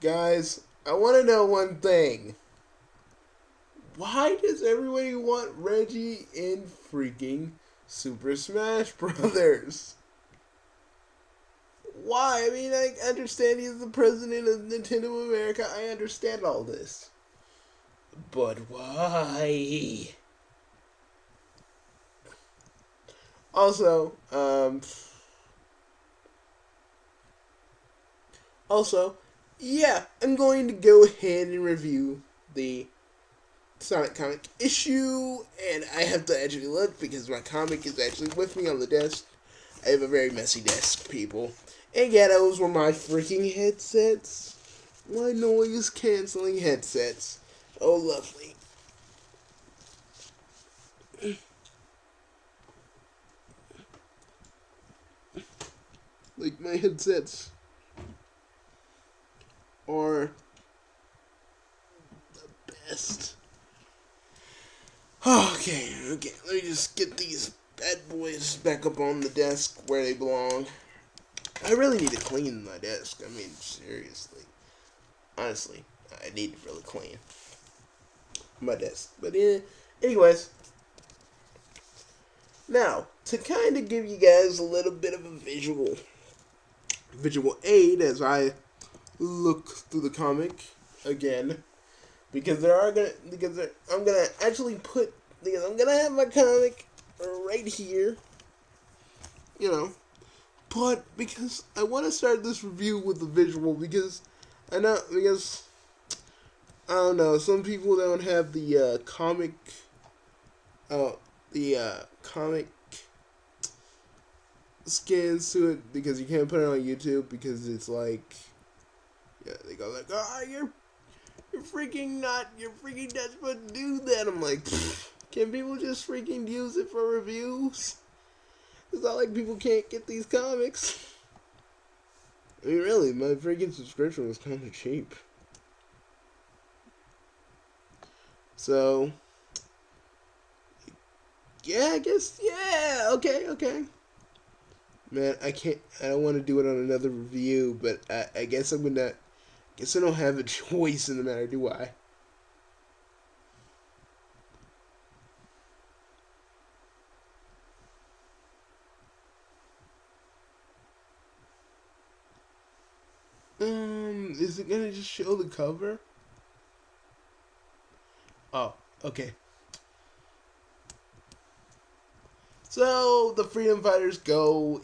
Guys, I want to know one thing. Why does everybody want Reggie in freaking Super Smash Brothers? Why? I mean, I understand he's the president of Nintendo America. I understand all this. But why? Also, also, yeah, I'm going to go ahead and review the Sonic comic issue, and I have to actually look because my comic is actually with me on the desk. I have a very messy desk, people. And yeah, those were my freaking headsets. My noise canceling headsets. Oh, lovely. Like, my headsets are the best. Okay, let me just get these bad boys back up on the desk where they belong. I really need to clean my desk. I mean, seriously. Honestly, I need to really clean my desk. But anyways, now to kind of give you guys a little bit of a visual aid as I look through the comic again, because I'm gonna actually put because I'm gonna have my comic right here, you know. But because I want to start this review with the visual because I don't know, some people don't have the comic skins to it because you can't put it on YouTube because it's like, yeah, they go like, you're freaking not supposed to do that. I'm like, can people just freaking use it for reviews? It's not like people can't get these comics. I mean, really, my freaking subscription was kind of cheap. So, yeah, I guess, yeah, okay. Man, I don't want to do it on another review, but I guess guess I don't have a choice in the matter, do I? Is it gonna just show the cover? Oh, okay. So the Freedom Fighters go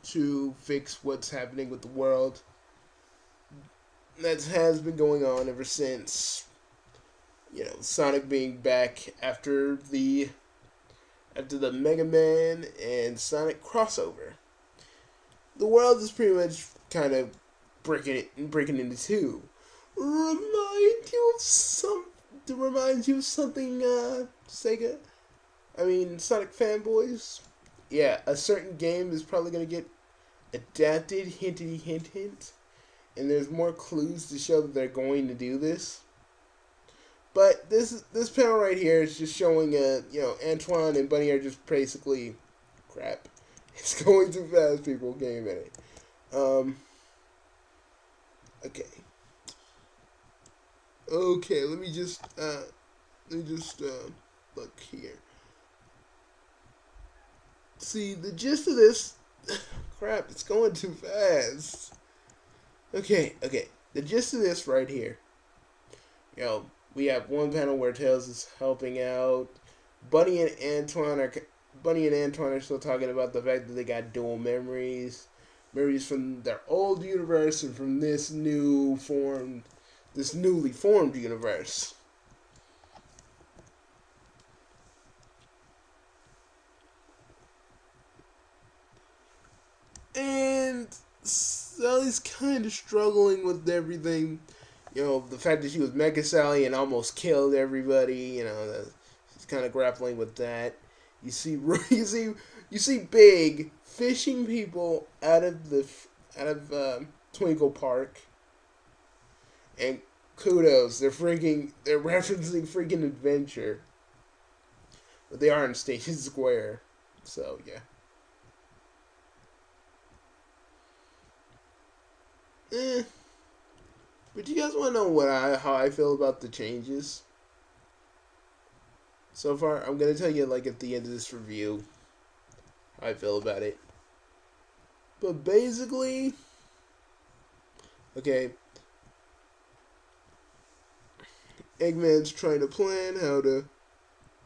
to fix what's happening with the world. That has been going on ever since, Sonic being back after the Mega Man and Sonic crossover. The world is pretty much kind of breaking into two. Remind you of some to remind you of something, Sega. I mean, Sonic fanboys. Yeah, a certain game is probably gonna get adapted. Hintity hint hint. And there's more clues to show that they're going to do this. But this panel right here is just showing Antoine and Bunny are just basically crap. It's going too fast, people. Give me a minute. Okay. Okay, let me just look here. See, the gist of this crap, it's going too fast. Okay. The gist of this right here. We have one panel where Tails is helping out. Bunny and Antoine are Bunny and Antoine are still talking about the fact that they got dual memories from their old universe and from this newly formed universe. And Sally's kind of struggling with everything. The fact that she was Mega Sally and almost killed everybody. She's kind of grappling with that. You see, you see Big fishing people out of Twinkle Park, and kudos, they're referencing freaking Adventure, but they are in Station Square, so yeah. eh. But you guys want to know how I feel about the changes so far? I'm gonna tell you like at the end of this review how I feel about it. But basically, okay, Eggman's trying to plan how to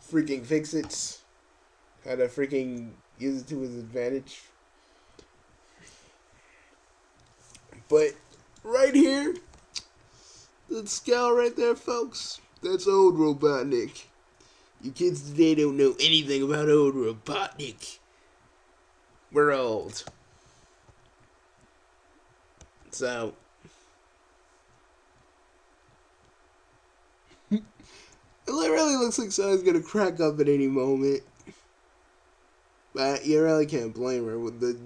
freaking fix it, how to freaking use it to his advantage. But right here, that scowl right there, folks, that's old Robotnik. You kids today don't know anything about old Robotnik. We're old. So, it really looks like Sonic's gonna crack up at any moment. But you really can't blame her with the...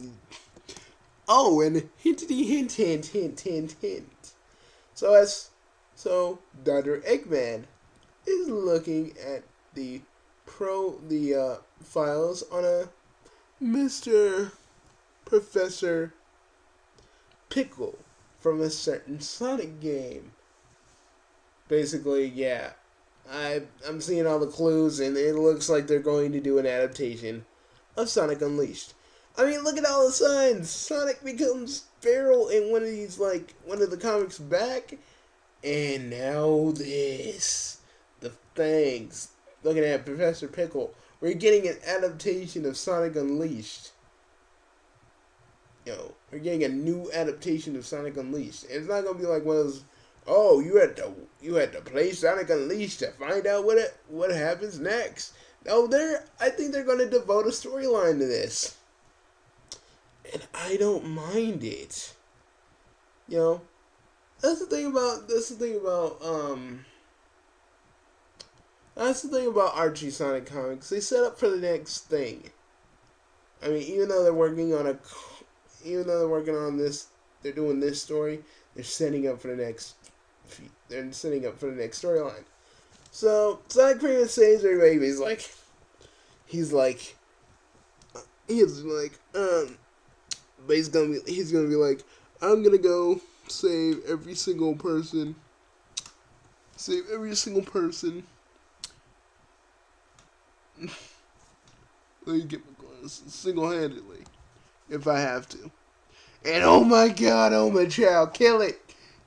Oh, and hintity hint, hint, hint, hint, hint. So Dr. Eggman is looking at the files on a Mr. Professor Pickle from a certain Sonic game. Basically, yeah. I'm seeing all the clues, and it looks like they're going to do an adaptation of Sonic Unleashed. I mean, look at all the signs. Sonic becomes feral in one of the comics back, and now this. The things. Looking at Professor Pickle, we're getting an adaptation of Sonic Unleashed. We're getting a new adaptation of Sonic Unleashed. And it's not gonna be like one of those, oh, you had to play Sonic Unleashed to find out what happens next. No, I think they're gonna devote a storyline to this. And I don't mind it. That's the thing about Archie Sonic comics. They set up for the next thing. I mean, even though they're working on this, they're doing this story. They're setting up for the next. They're setting up for the next storyline. So Sonic pretty much saves everybody. But he's gonna be like, I'm gonna go save every single person. Save every single person. Let me get my glasses single-handedly, if I have to. And oh my God, Oma Chow, kill it!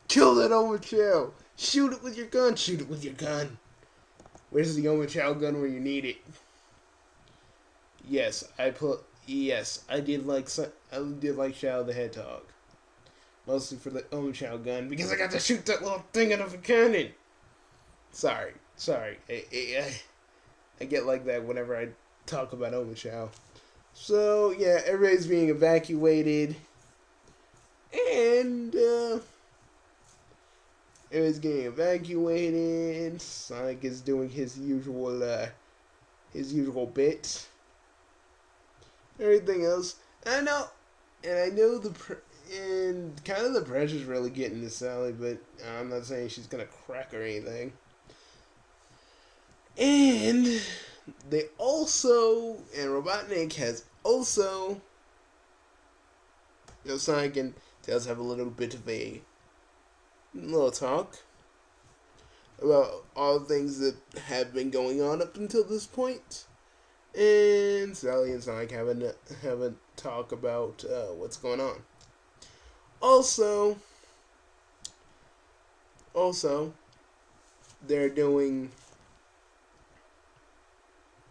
Kill that Oma Chow! Shoot it with your gun! Shoot it with your gun! Where's the Oma Chow gun where you need it? Yes, I did like Shadow the Hedgehog. Mostly for the Oma Chow gun, because I got to shoot that little thing out of a cannon! Sorry. I get like that whenever I talk about Oma Chow. So, yeah, everybody's being evacuated. And, everybody's getting evacuated. Sonic is doing his usual bit. Everything else. I know and kind of the pressure's really getting to Sally, but I'm not saying she's gonna crack or anything. And Robotnik has also, Sonic and Tails have a little bit of a little talk about all the things that have been going on up until this point. And Sally and Sonic have a talk about what's going on. Also, they're doing.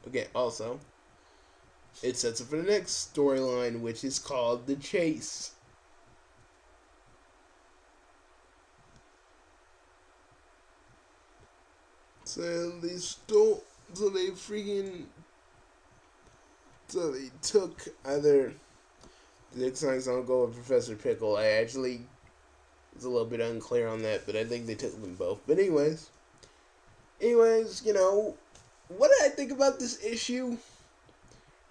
Okay, also, it sets up for the next storyline, which is called The Chase. So they took either the next Sonic's gonna go with Professor Pickle. I actually was a little bit unclear on that, but I think they took them both. But anyways, what did I think about this issue?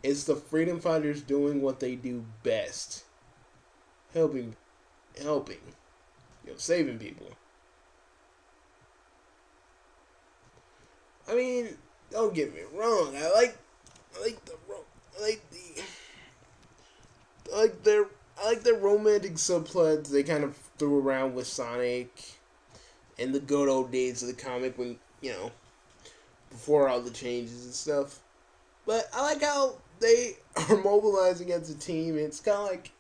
It's the freedom fighters doing what they do best. Helping, saving people. I mean, don't get me wrong. I like their romantic subplots. They kind of threw around with Sonic in the good old days of the comic when, before all the changes and stuff. But I like how they are mobilizing as a team. It's kind of like,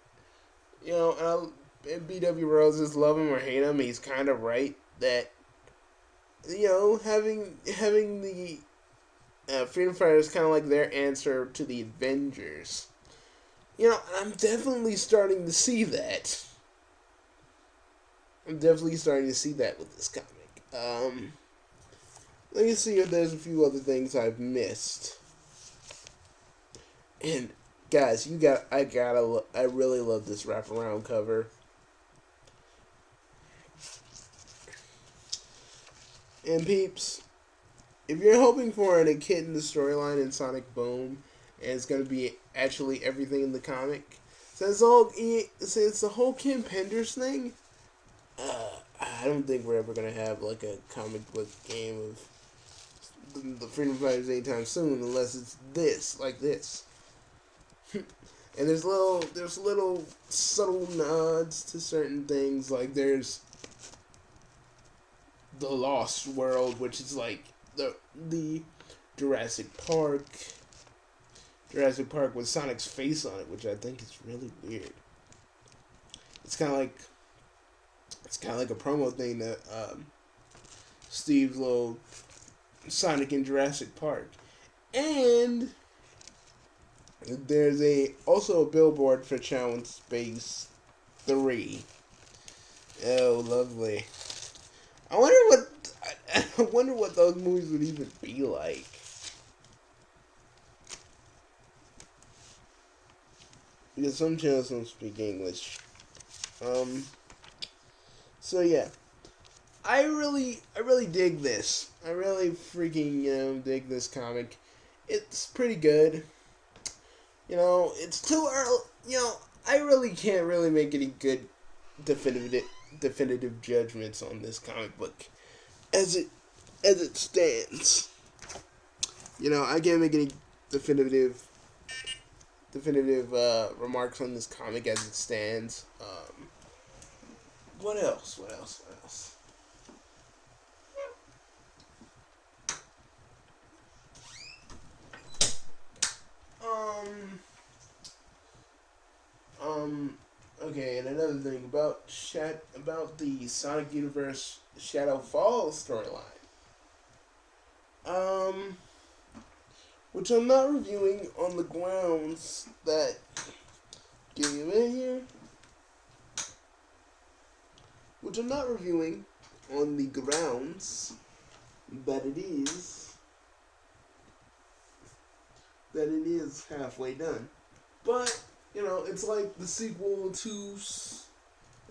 and BW Roses, love him or hate him, he's kind of right that, having the Freedom Fighters kind of like their answer to the Avengers. I'm definitely starting to see that. I'm definitely starting to see that with this comic. Let me see if there's a few other things I've missed. And guys, I really love this wraparound cover. And peeps, if you're hoping for an kid in the storyline in Sonic Boom, and it's gonna be actually everything in the comic, since the whole Kim Penders thing, I don't think we're ever gonna have like a comic book game of the Freedom Fighters anytime soon, unless it's like this. And there's little subtle nods to certain things, like there's the Lost World, which is like the Jurassic Park with Sonic's face on it, which I think is really weird. It's kind of like a promo thing that Steve's little Sonic in Jurassic Park. And there's also a billboard for Challenge Space 3. Oh, lovely. I wonder what those movies would even be like. Because some channels don't speak English. So yeah. I really dig this. I really freaking, dig this comic. It's pretty good. It's too early. I really can't really make any good definitive judgments on this comic book as it stands. I can't make any definitive remarks on this comic as it stands. What else? Okay, and another thing about the Sonic Universe Shadow Falls storyline. Which I'm not reviewing on the grounds that... Give me a minute here. Which I'm not reviewing on the grounds that it is halfway done. But, it's like the sequel to...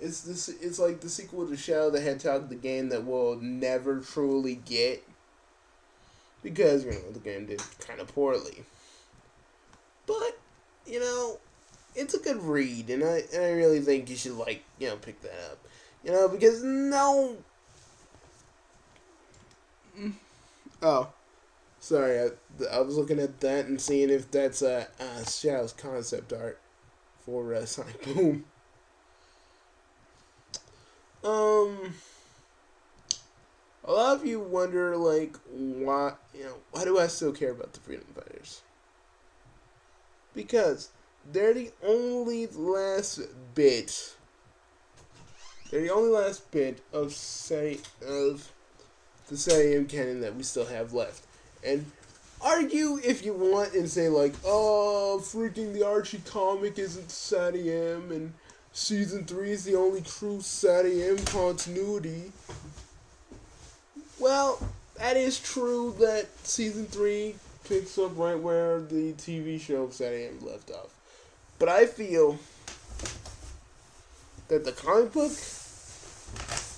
It's like the sequel to Shadow the Hedgehog, the game that we'll never truly get. Because, the game did kind of poorly. But, it's a good read, and I really think you should, pick that up. Because no... Oh. Sorry, I was looking at that and seeing if that's Shadow's concept art for Sonic Boom. A lot of you wonder, why do I still care about the Freedom Fighters? Because they're the only last bit of the Saiyan canon that we still have left. And argue if you want and say, freaking the Archie comic isn't Sadiam, and Season 3 is the only true Sadiam continuity. Well, that is true that Season 3 picks up right where the TV show of Sadiam left off. But I feel that the comic book,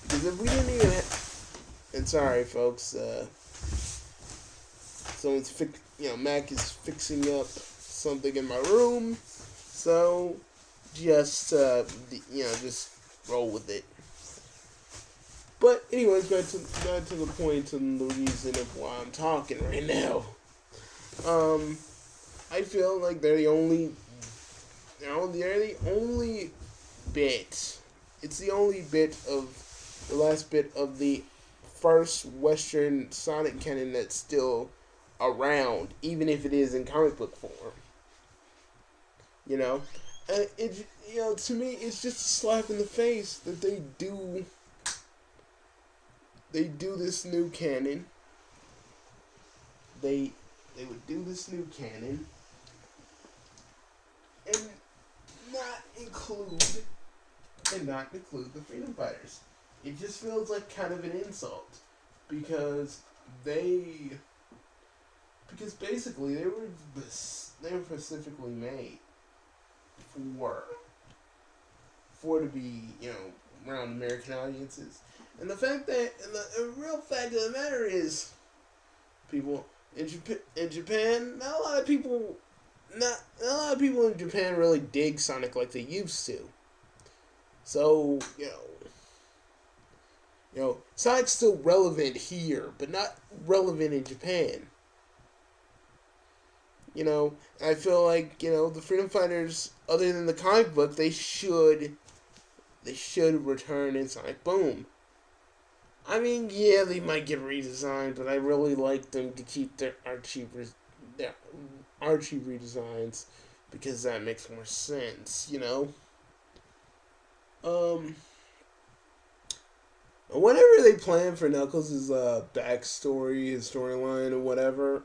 because if we didn't even and sorry folks, Mac is fixing up something in my room, so just roll with it. But anyways, back to the point and the reason of why I'm talking right now. I feel like they're the only bit it's the only bit of the last bit of the first Western Sonic canon that's still around, even if it is in comic book form. You know, it to me it's just a slap in the face that they do this new canon. They they would do this new canon and not include the Freedom Fighters. It just feels like kind of an insult because they because basically they were specifically made for to be around American audiences. And the real fact of the matter is, people in Japan, not a lot of people in Japan really dig Sonic like they used to. So Sonic's still relevant here, but not relevant in Japan. I feel like the Freedom Fighters, other than the comic book, they should return in Sonic Boom. I mean, yeah, they might get redesigned, but I really like them to keep their Archie redesigns because that makes more sense, Whatever they plan for Knuckles' backstory, his storyline, or whatever,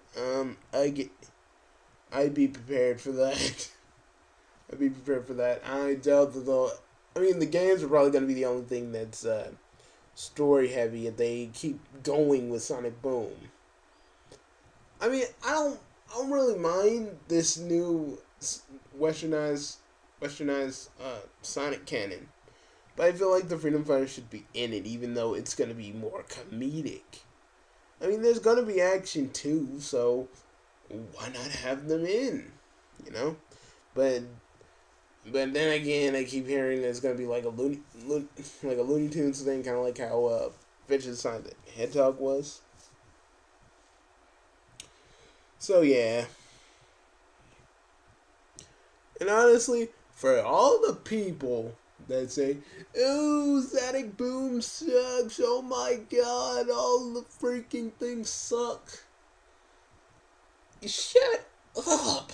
I'd be prepared for that. I'd be prepared for that. I doubt that they'll. I mean, the games are probably going to be the only thing that's story heavy if they keep going with Sonic Boom. I mean, I don't really mind this new westernized Sonic canon, but I feel like the Freedom Fighters should be in it, even though it's going to be more comedic. I mean, there's going to be action too, so why not have them in? But then again, I keep hearing there's going to be like a Looney Tunes thing, kind of like how Adventures of the Hedgehog was. So yeah. And honestly, for all the people that say, "Oh, Sonic Boom sucks. Oh my god, all the freaking things suck." Shut up.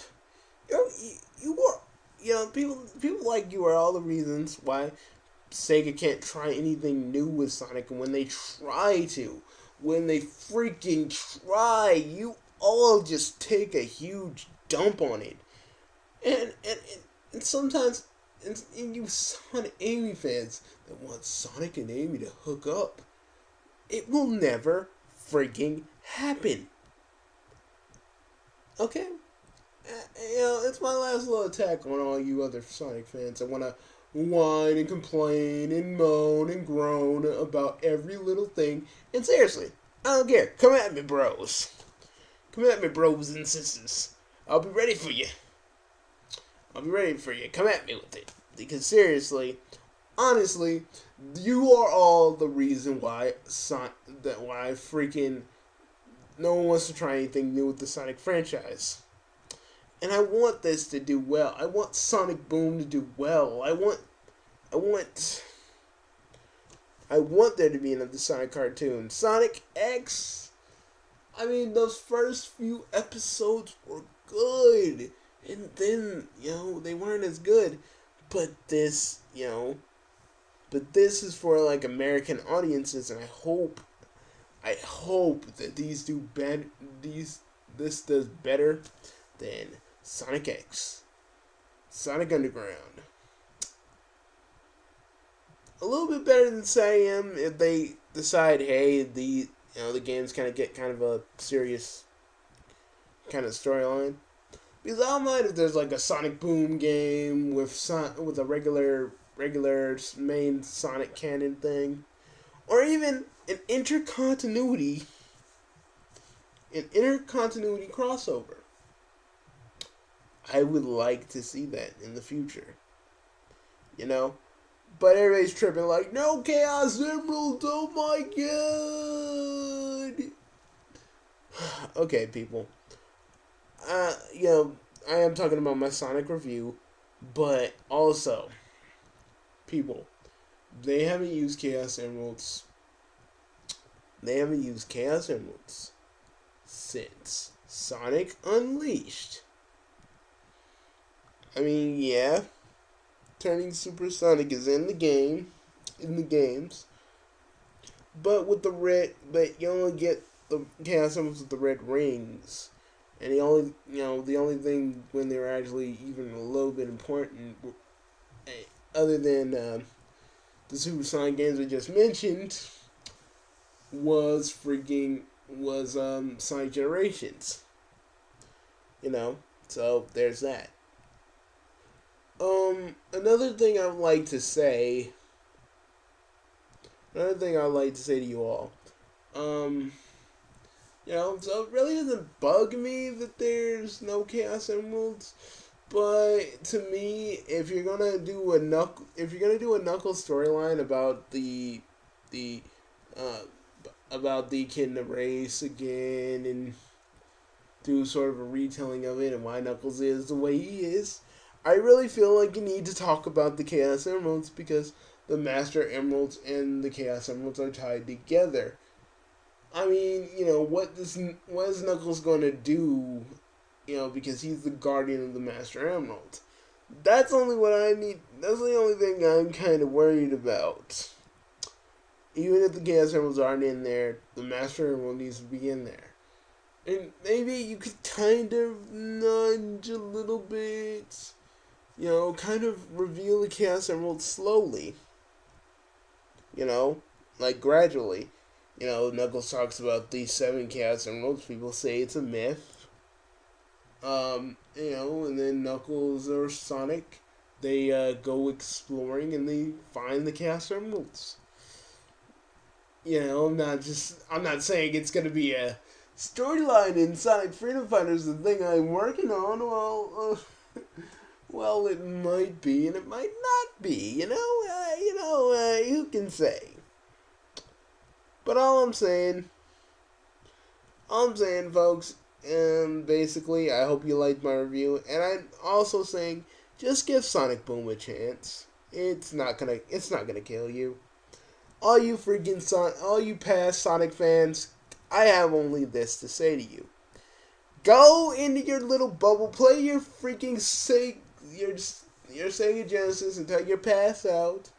You are, people like you are all the reasons why Sega can't try anything new with Sonic, and when they freaking try, you all just take a huge dump on it. And sometimes, and you Sonic Amy fans that want Sonic and Amy to hook up, it will never freaking happen. Okay? It's my last little attack on all you other Sonic fans that want to whine and complain and moan and groan about every little thing. And seriously, I don't care. Come at me, bros. Come at me, bros and sisters. I'll be ready for you. Come at me with it. Because seriously, honestly, you are all the reason why freaking no one wants to try anything new with the Sonic franchise. And I want this to do well. I want Sonic Boom to do well. I want there to be another Sonic cartoon. Sonic X, I mean, those first few episodes were good. And then, they weren't as good. But this is for like American audiences, and I hope that this does better than Sonic X, Sonic Underground. A little bit better than Sam if they decide, hey, the games kind of get kind of a serious kind of storyline. Because I don't mind if there's like a Sonic Boom game with a regular main Sonic canon thing, or even an intercontinuity crossover. I would like to see that in the future. But everybody's tripping like, no Chaos Emerald, oh my god. Okay, people. I am talking about my Sonic review, but also, people, They haven't used Chaos Emeralds. They haven't used Chaos Emeralds since Sonic Unleashed. I mean, yeah, turning Supersonic is in the game, in the games, but with the red, but you only get the Chaos Emeralds with the red rings, and the only thing when they're actually even a little bit important, other than the Supersonic games we just mentioned, was Sonic Generations. You know, so there's that. Another thing I'd like to say. Another thing I'd like to say to you all. Um, so it really doesn't bug me that there's no Chaos Emeralds. But to me, if you're gonna do a Knuckles storyline the uh, about the kid in the race again and do sort of a retelling of it and why Knuckles is the way he is, I really feel like you need to talk about the Chaos Emeralds because the Master Emeralds and the Chaos Emeralds are tied together. I mean, what is Knuckles gonna do? Because he's the guardian of the Master Emerald. That's only what I need. That's the only thing I'm kind of worried about. Even if the Chaos Emeralds aren't in there, the Master Emerald needs to be in there. And maybe you could kind of nudge a little bit, kind of reveal the Chaos Emerald slowly, like gradually. Knuckles talks about the 7 Chaos Emeralds. People say it's a myth. And then Knuckles or Sonic, they go exploring and they find the Chaos Emeralds. I'm not saying it's gonna be a storyline in Sonic Freedom Fighters, the thing I'm working on. Well, it might be and it might not be. Who can say? But all I'm saying, folks, basically, I hope you liked my review, and I'm also saying, just give Sonic Boom a chance. It's not gonna kill you. All you past Sonic fans, I have only this to say to you: go into your little bubble, play your freaking your Sega Genesis until you're passed out,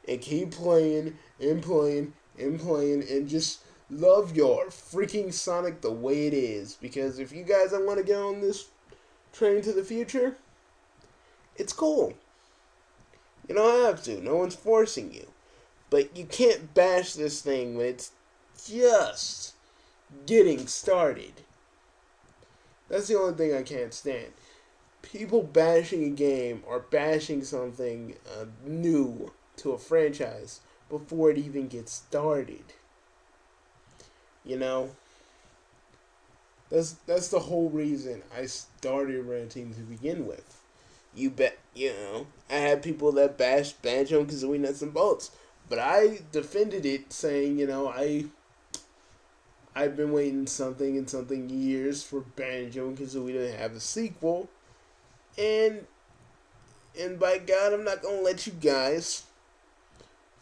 and keep playing and playing and playing, and just love your freaking Sonic the way it is. Because if you guys don't want to get on this train to the future, it's cool. You don't have to. No one's forcing you. But you can't bash this thing when it's just getting started. That's the only thing I can't stand. People bashing a game or bashing something new to a franchise before it even gets started. That's the whole reason I started ranting to begin with. I had people that bashed Banjo-Kazooie Nuts and Bolts, but I defended it, saying, I've been waiting something and something years for Banjo-Kazooie to have a sequel, and by God, I'm not gonna let you guys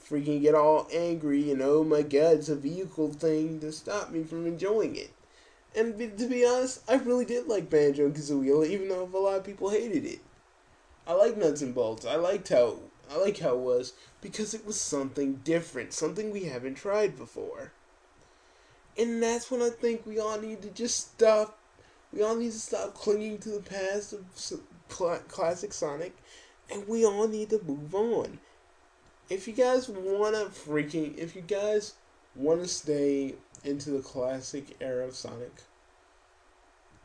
freaking get all angry and oh my God, it's a vehicle thing to stop me from enjoying it. And to be honest, I really did like Banjo-Kazooie, even though a lot of people hated it. I like Nuts and Bolts. I like how it was because it was something different, something we haven't tried before. And that's when I think we all need to just stop. We all need to stop clinging to the past of classic Sonic, and we all need to move on. If you guys wanna stay into the classic era of Sonic,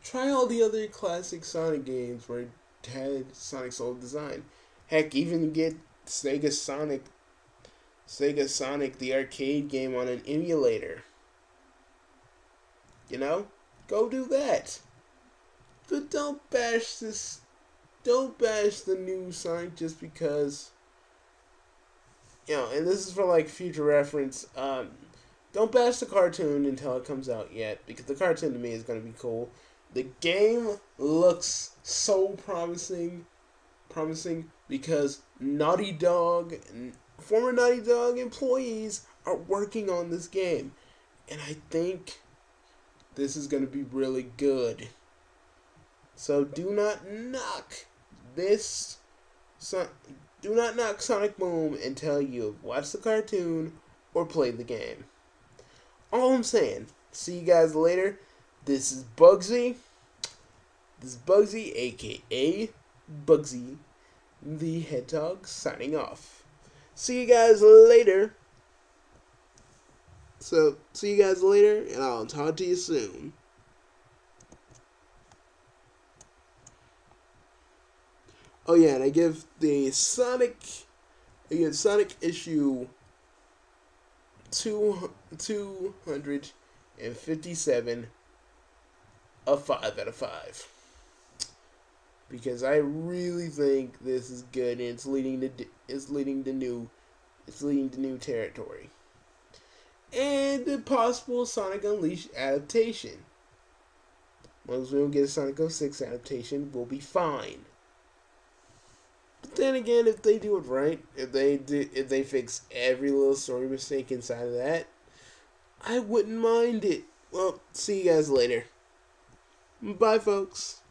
try all the other classic Sonic games where it had Sonic's old design. Heck, even get Sega Sonic, the arcade game on an emulator. Go do that. But don't bash the new Sonic just because, and this is for like future reference, don't bash the cartoon until it comes out yet, because the cartoon to me is going to be cool. The game looks so promising because Naughty Dog former Naughty Dog employees are working on this game, and I think this is going to be really good. So do not knock this. Do not knock Sonic Boom until you've watched the cartoon or played the game. All I'm saying. See you guys later. This is Bugsy. This is Bugsy, aka Bugsy the Hedgehog, signing off. See you guys later. See you guys later, and I'll talk to you soon. Oh yeah, and I give Sonic issue 257 a 5 out of 5. Because I really think this is good, and it's leading to new territory. And the possible Sonic Unleashed adaptation. Once we don't get a Sonic 06 adaptation, we'll be fine. But then again, if they do it right, if they fix every little story mistake inside of that, I wouldn't mind it. Well, see you guys later. Bye, folks.